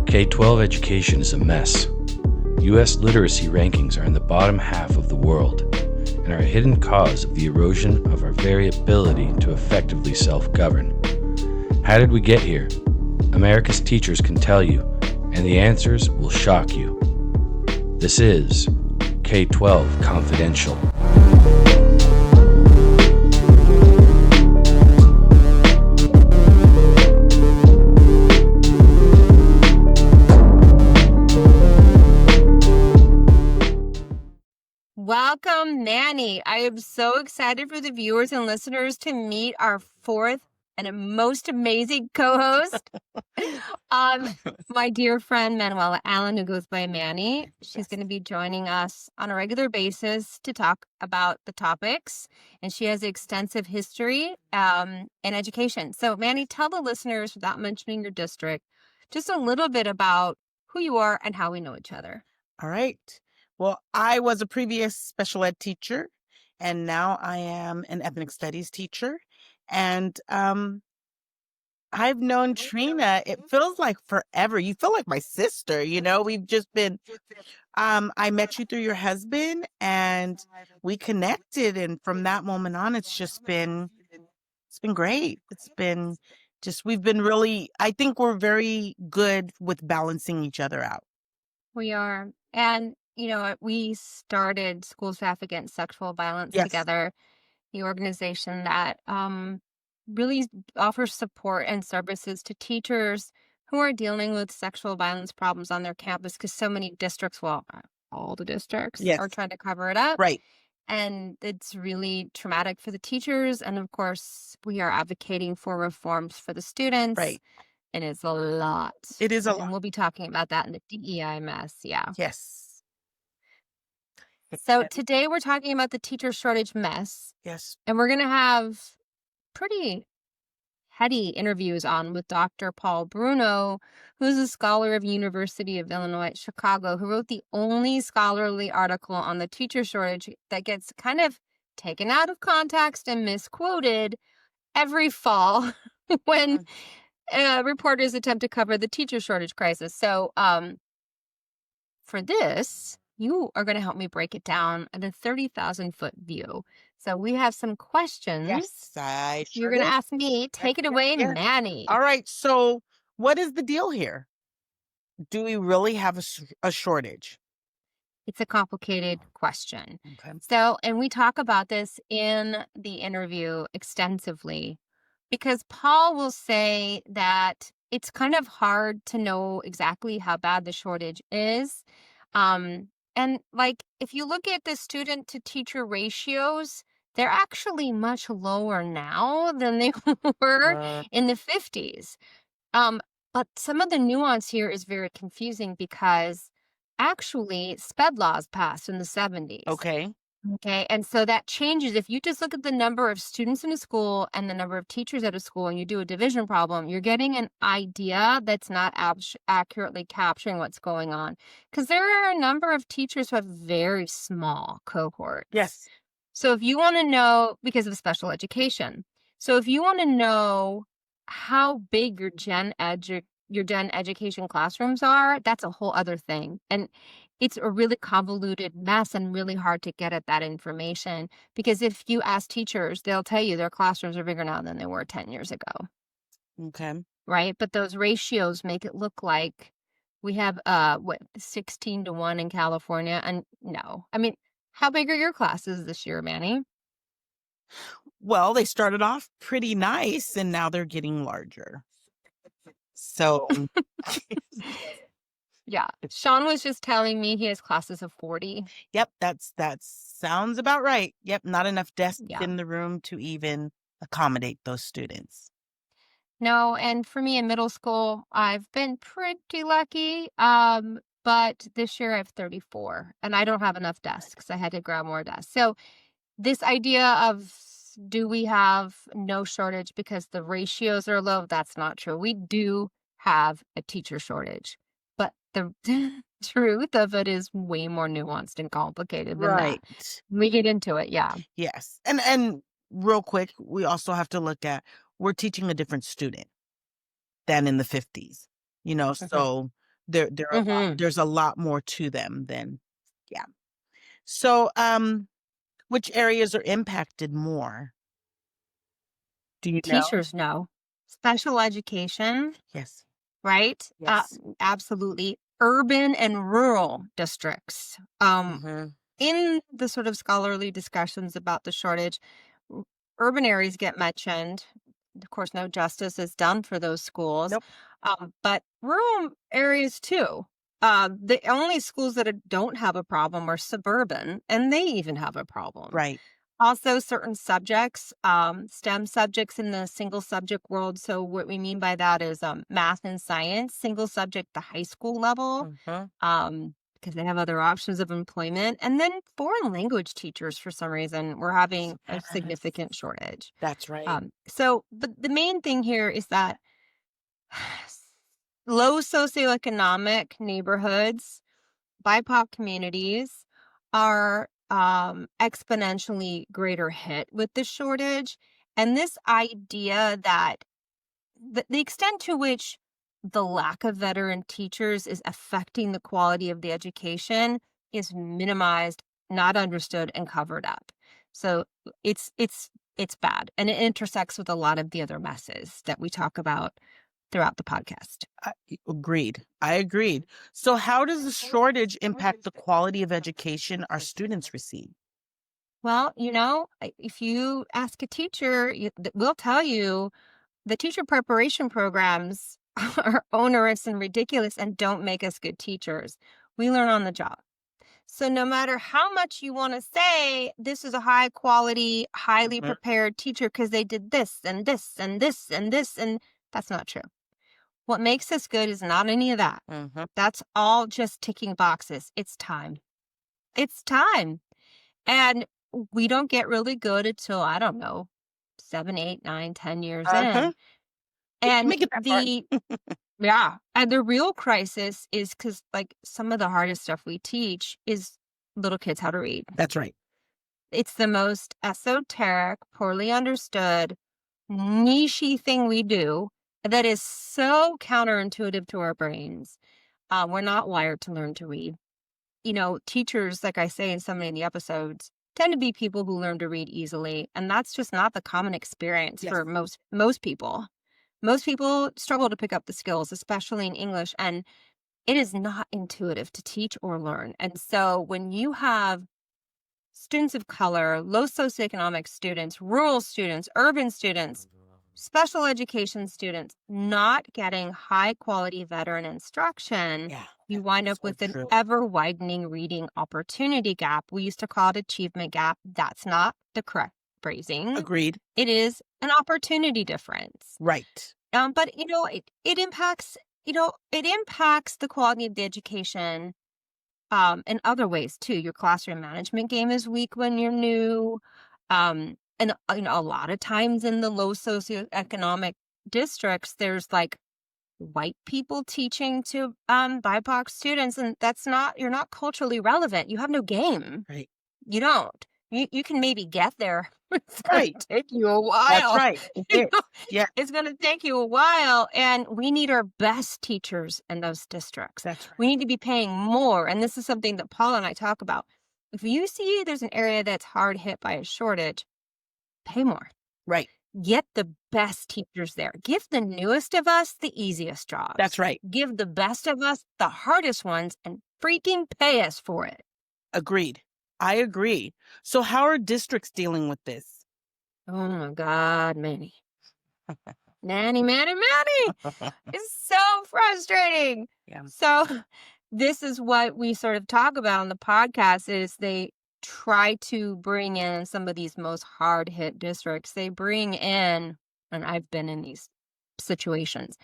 K-12 education is a mess. U.S. literacy rankings are in the bottom half of the world and are a hidden cause of the erosion of our very ability to effectively self-govern. How did we get here? America's teachers can tell you, and the answers will shock you. This is K-12 Confidential. Welcome, Manny. I am so excited for the viewers and listeners to meet our fourth and most amazing co-host, my dear friend Manuela Allen, who goes by Manny. She's going to be joining us on a regular basis to talk about the topics, and she has extensive history in education. So, Manny, tell the listeners, without mentioning your district, just a little bit about who you are and how we know each other. All right. Well, I was a previous special ed teacher, and now I am an ethnic studies teacher. And I've known Trina, it feels like forever. You feel like my sister, we've just been, I met you through your husband and we connected. And from that moment on, it's been great. We've been really, I think we're very good with balancing each other out. We are. And we started School Staff Against Sexual Violence Yes. together, the organization that really offers support and services to teachers who are dealing with sexual violence problems on their campus, because so many districts, all the districts Yes. are trying to cover it up. Right. And it's really traumatic for the teachers. And of course, we are advocating for reforms for the students. Right. And it's a lot. It is a And lot. we'll be talking about that in the DEI mess. Yeah. Yes. So today we're talking about the teacher shortage mess. Yes. And we're going to have pretty heady interviews on with Dr. Paul Bruno, who's a scholar of University of Illinois at Chicago, who wrote the only scholarly article on the teacher shortage that gets kind of taken out of context and misquoted every fall when reporters attempt to cover the teacher shortage crisis. So for this, you are going to help me break it down at a 30,000-foot view. So we have some questions. Yes, You're going to ask me. Take it away, Yes. Manny. All right. So what is the deal here? Do we really have a shortage? It's a complicated question. Okay. So, and we talk about this in the interview extensively, because Paul will say that it's kind of hard to know exactly how bad the shortage is. And like, if you look at the student to teacher ratios, they're actually much lower now than they were in the 50s. But some of the nuance here is very confusing because actually SPED laws passed in the 70s. Okay. Okay. And so that changes. If you just look at the number of students in a school and the number of teachers at a school and you do a division problem, you're getting an idea that's not accurately capturing what's going on. Because there are a number of teachers who have very small cohorts. Yes. So if you want to know, because of special education, so if you want to know how big your gen education classrooms are, that's a whole other thing. And it's a really convoluted mess and really hard to get at that information, because if you ask teachers, they'll tell you their classrooms are bigger now than they were 10 years ago. Okay. Right? But those ratios make it look like we have 16-1 in California. And no. I mean, how big are your classes this year, Manny? Well, they started off pretty nice and now they're getting larger. So yeah. Sean was just telling me he has classes of 40. Yep, that sounds about right. Yep, not enough desks in the room to even accommodate those students. No, and for me in middle school, I've been pretty lucky. But this year I have 34 and I don't have enough desks. I had to grab more desks. So this idea of, do we have no shortage because the ratios are low? That's not true. We do have a teacher shortage, but the truth of it is way more nuanced and complicated than that. We get into it. Yeah. Yes. And real quick, we also have to look at, we're teaching a different student than in the 50s, so Mm-hmm. there's a lot more to them than, yeah. So, which areas are impacted more? Do you know? Teachers know. Special education, Yes. right? Yes. Absolutely. Urban and rural districts. Mhm. In the sort of scholarly discussions about the shortage, r- urban areas get mentioned. Of course, no justice is done for those schools, Nope. but rural areas too. The only schools that don't have a problem are suburban, and they even have a problem. Right. Also, certain subjects, STEM subjects in the single subject world. So, what we mean by that is math and science, single subject, the high school level, Mhm. because they have other options of employment. And then foreign language teachers, for some reason, we're having a Yes. significant shortage. That's right. But the main thing here is that low socioeconomic neighborhoods, BIPOC communities are exponentially greater hit with the shortage. And this idea that the extent to which the lack of veteran teachers is affecting the quality of the education is minimized, not understood, and covered up. So it's bad, and it intersects with a lot of the other messes that we talk about throughout the podcast. Agreed. I agreed. So, how does the shortage impact the quality of education our students receive? Well, if you ask a teacher, we'll tell you the teacher preparation programs are onerous and ridiculous and don't make us good teachers. We learn on the job. So no matter how much you want to say this is a high quality, highly Mhm. prepared teacher because they did this and this and this and this, and that's not true. What makes us good is not any of that. Mhm. That's all just ticking boxes. It's time. It's time. And we don't get really good until, I don't know, 7, 8, 9, 10 years Uh-huh. in. If you And make it that far. yeah, and the real crisis is because, like, some of the hardest stuff we teach is little kids how to read. That's right. It's the most esoteric, poorly understood, niche-y thing we do that is so counterintuitive to our brains. We're not wired to learn to read. Teachers, like I say in so many of the episodes, tend to be people who learn to read easily, and that's just not the common experience Yes. for most people. Most people struggle to pick up the skills, especially in English, and it is not intuitive to teach or learn. And so when you have students of color, low socioeconomic students, rural students, urban students, special education students not getting high quality veteran instruction, Yeah. you wind up So with an true. ever widening reading opportunity gap. We used to call it achievement gap. That's not the correct phrasing. Agreed. It is an opportunity difference. Right. But it impacts the quality of the education in other ways too. Your classroom management game is weak when you're new. And a lot of times in the low socioeconomic districts, there's like white people teaching to BIPOC students, and you're not culturally relevant. You have no game. Right. You don't. You can maybe get there. It's gonna Right. take you a That's while. right. It You is. know, Yeah. it's gonna take you a while, and we need our best teachers in those districts. That's right. We need to be paying more, and this is something that Paul and I talk about. If you see there's an area that's hard hit by a shortage, pay more. Right. Get the best teachers there. Give the newest of us the easiest jobs. That's right. Give the best of us the hardest ones and freaking pay us for it. Agreed. I agree. So, how are districts dealing with this? Oh my God, Manny. Manny. It's so frustrating. Yeah. So this is what we sort of talk about on the podcast is they try to bring in some of these most hard hit districts. They bring in, and I've been in these situations,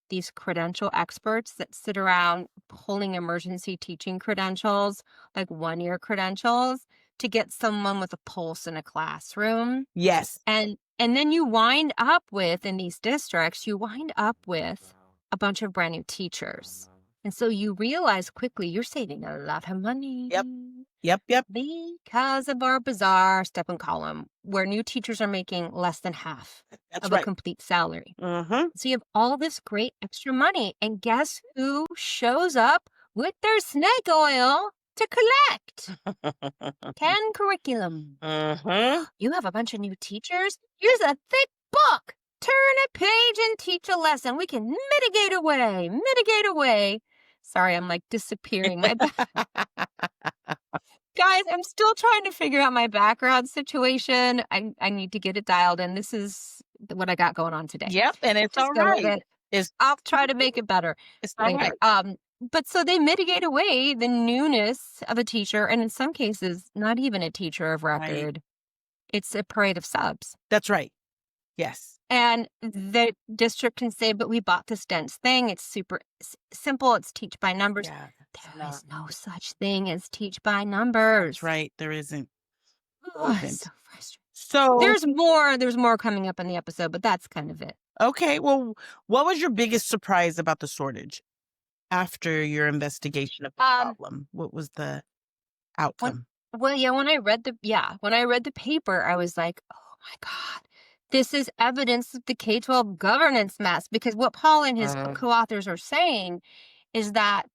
these credential experts that sit around pulling emergency teaching credentials, like 1-year credentials, to get someone with a pulse in a classroom. Yes. And then you wind up with, in these districts, you wind up with a bunch of brand new teachers. And so you realize quickly you're saving a lot of money. Yep. Yep. Because of our bizarre step and column, where new teachers are making less than half That's of a right. complete salary. Mm-hmm. So you have all this great extra money, and guess who shows up with their snake oil to collect? Can curriculum. Mm-hmm. You have a bunch of new teachers? Here's a thick book. Turn a page and teach a lesson. We can mitigate away. Sorry, I'm like disappearing. Guys, I'm still trying to figure out my background situation. I need to get it dialed in. This is what I got going on today. Yep, and it's Just all go with right. it. I'll try to make it better It's all later. right. But so they mitigate away the newness of a teacher, and in some cases, not even a teacher of Right. record. It's a parade of subs. That's right. Yes. And the district can say, but we bought this dense thing. It's super simple. It's teach by numbers. Yeah. There is no such thing as teach by numbers. That's right. There isn't. Oh, it's Isn't. so frustrating. So There's more coming up in the episode, but that's kind of it. okay. Well, what was your biggest surprise about the shortage after your investigation of the problem? What was the outcome? Well, yeah, when I read the paper, I was like, oh my God, this is evidence of the K-12 governance mess. Because what Paul and his co-authors are saying is that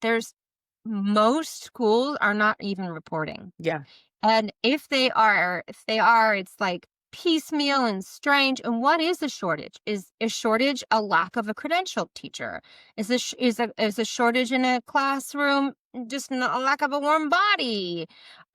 most schools are not even reporting. Yeah. And if they are, it's like piecemeal and strange. And what is a shortage? Is a shortage a lack of a credentialed teacher? Is a shortage in a classroom just a lack of a warm body?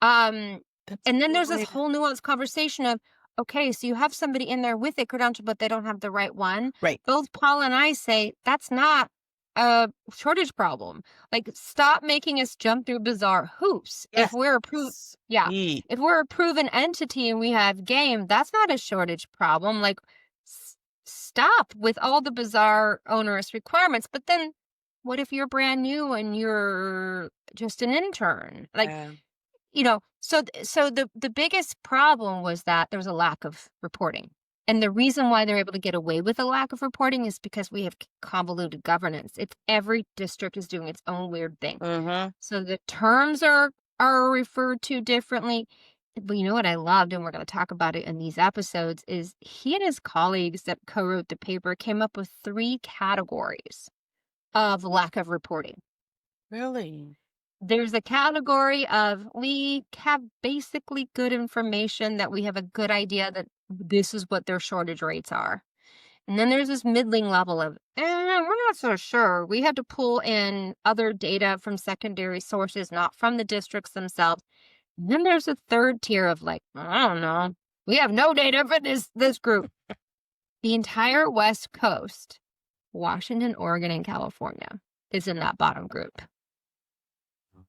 And then there's this whole nuanced conversation of, okay, so you have somebody in there with a credential, but they don't have the right one. Right. Both Paul and I say that's not a shortage problem. Like, stop making us jump through bizarre hoops. Yes. If we're if we're a proven entity and we have game, that's not a shortage problem. Like, stop with all the bizarre onerous requirements. But then what if you're brand new and you're just an intern? Like, so the biggest problem was that there was a lack of reporting. And the reason why they're able to get away with a lack of reporting is because we have convoluted governance. It's every district is doing its own weird thing. So the terms are referred to differently. But you know what I loved, and we're going to talk about it in these episodes, is he and his colleagues that co-wrote the paper came up with 3 categories of lack of reporting. Really? There's a category of we have basically good information that we have a good idea that this is what their shortage rates are. And then there's this middling level of, we're not so sure. We had to pull in other data from secondary sources, not from the districts themselves. And then there's a third tier of like, I don't know. We have no data for this group. The entire West Coast, Washington, Oregon, and California is in that bottom group.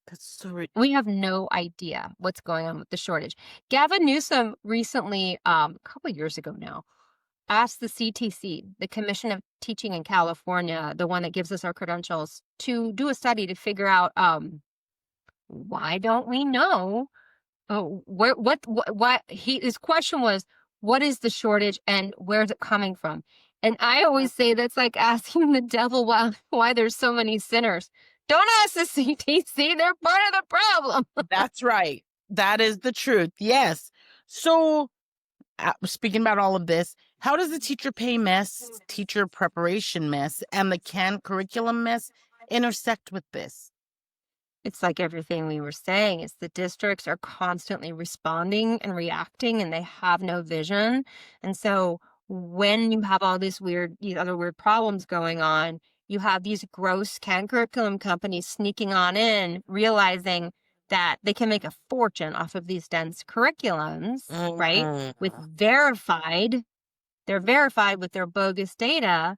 That's so We have no idea what's going on with the shortage. Gavin Newsom recently, a couple of years ago now, asked the CTC, the Commission of Teaching in California, the one that gives us our credentials, to do a study to figure out why don't we know his question was, what is the shortage and where's it coming from? And I always say that's like asking the devil why there's so many sinners. Don't ask the CTC. They're part of the problem. That's right. That is the truth. Yes. So speaking about all of this, how does the teacher pay mess, teacher preparation mess, and the CAN curriculum mess intersect with this? It's like everything we were saying is the districts are constantly responding and reacting, and they have no vision. And so when you have all these other weird problems going on, you have these gross CAN curriculum companies sneaking on in, realizing that they can make a fortune off of these dense curriculums, right? They're verified with their bogus data.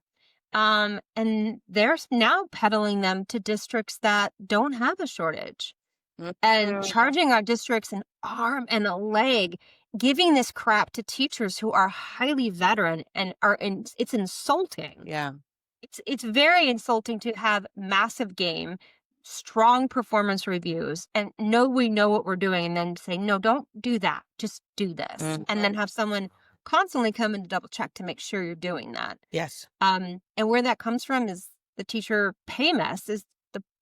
And they're now peddling them to districts that don't have a shortage and charging our districts an arm and a leg, giving this crap to teachers who are highly veteran and it's insulting. Yeah. It's very insulting to have massive game, strong performance reviews, and we know what we're doing, and then say, no, don't do that. Just do this. And then have someone constantly come in to double check to make sure you're doing that. Yes. And where that comes from is the teacher pay mess is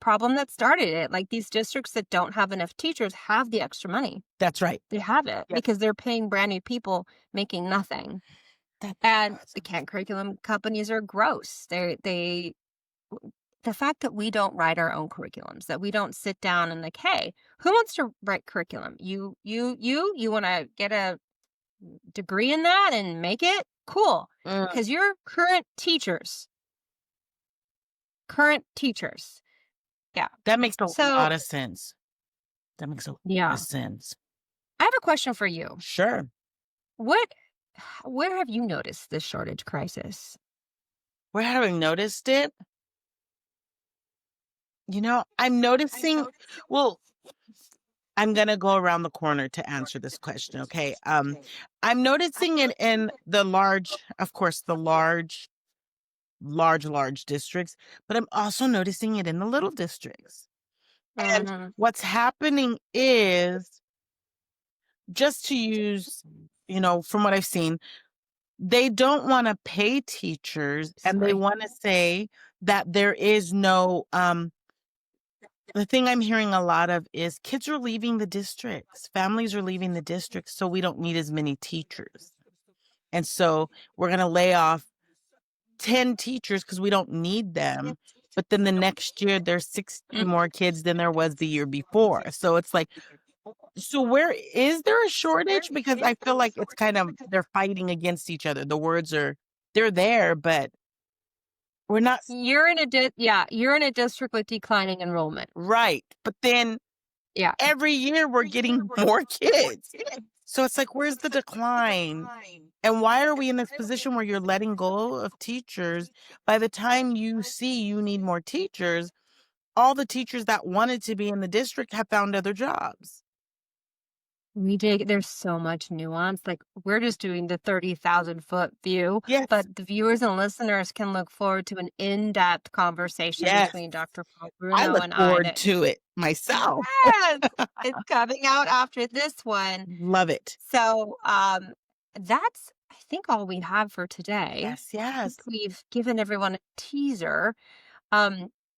problem that started it. Like, these districts that don't have enough teachers have the extra money. That's right. They have it Yes. because they're paying brand new people making nothing. That's And the awesome. CAN curriculum companies are gross. The fact that we don't write our own curriculums, that we don't sit down and like, hey, who wants to write curriculum? You want to get a degree in that and make it? Cool. Mm, Because you're current teachers. Yeah. that makes a So, lot of sense. That makes a lot yeah. of sense. I have a question for you. Sure. Where have you noticed this shortage crisis? Where have I noticed it? I'm noticing, well, I'm going to go around the corner to answer this question, okay? I'm noticing it in the large districts, but I'm also noticing it in the little districts. And Mhm. what's happening is, just to use, from what I've seen, they don't want to pay teachers, and they Sorry. want to say that there is no, the thing I'm hearing a lot of is kids are leaving the districts, families are leaving the districts, so we don't need as many teachers. And so we're going to lay off 10 teachers because we don't need them. But then the next year, there's 60 Mm. more kids than there was the year before. So it's like, so where is there a shortage? Because I feel like it's kind of, they're fighting against each other. The words they're there, but we're not You're in a district with declining enrollment. right. But then Yeah. every year we're getting more kids. So it's like, where's the decline? And why are we in this position where you're letting go of teachers? By the time you see you need more teachers, all the teachers that wanted to be in the district have found other jobs. There's so much nuance. Like, we're just doing the 30,000-foot view, Yes. but the viewers and listeners can look forward to an in-depth conversation Yes. between Dr. Paul I Bruno look and forward I. to it myself. Yes, it's coming out after this one. Love it. So, that's, I think, all we have for today. Yes, I yes. think we've given everyone a teaser.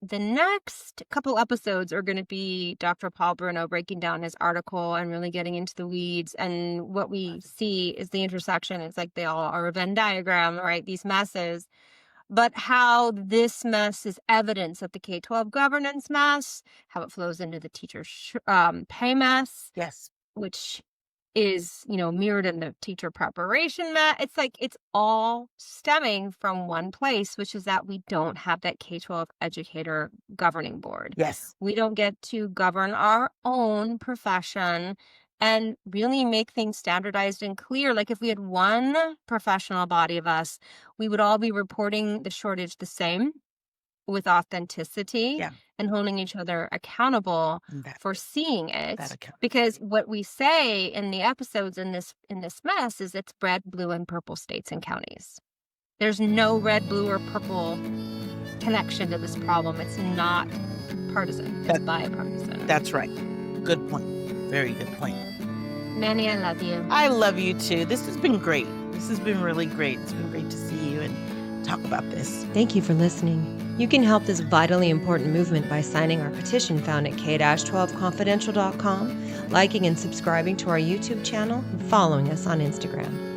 The next couple episodes are going to be Dr. Paul Bruno breaking down his article and really getting into the weeds. And what we see is the intersection. It's like they all are a Venn diagram, right? These messes. But how this mess is evidence of the K-12 governance mess, how it flows into the teacher pay mess, Yes. which is, mirrored in the teacher preparation mess. It's like it's all stemming from one place, which is that we don't have that K-12 educator governing board. Yes. We don't get to govern our own profession and really make things standardized and clear. Like, if we had one professional body of us, we would all be reporting the shortage the same, with authenticity. Yeah. And holding each other accountable That- for seeing it. that account. Because what we say in the episodes in this mess is it's red, blue, and purple states and counties. There's no red, blue, or purple connection to this problem. It's not partisan. It's bipartisan. That's right. Good point. Very good point. Manny, I love you. I love you too. This has been great. This has been really great. It's been great to see you and talk about this. Thank you for listening. You can help this vitally important movement by signing our petition found at k-12confidential.com, liking and subscribing to our YouTube channel, and following us on Instagram.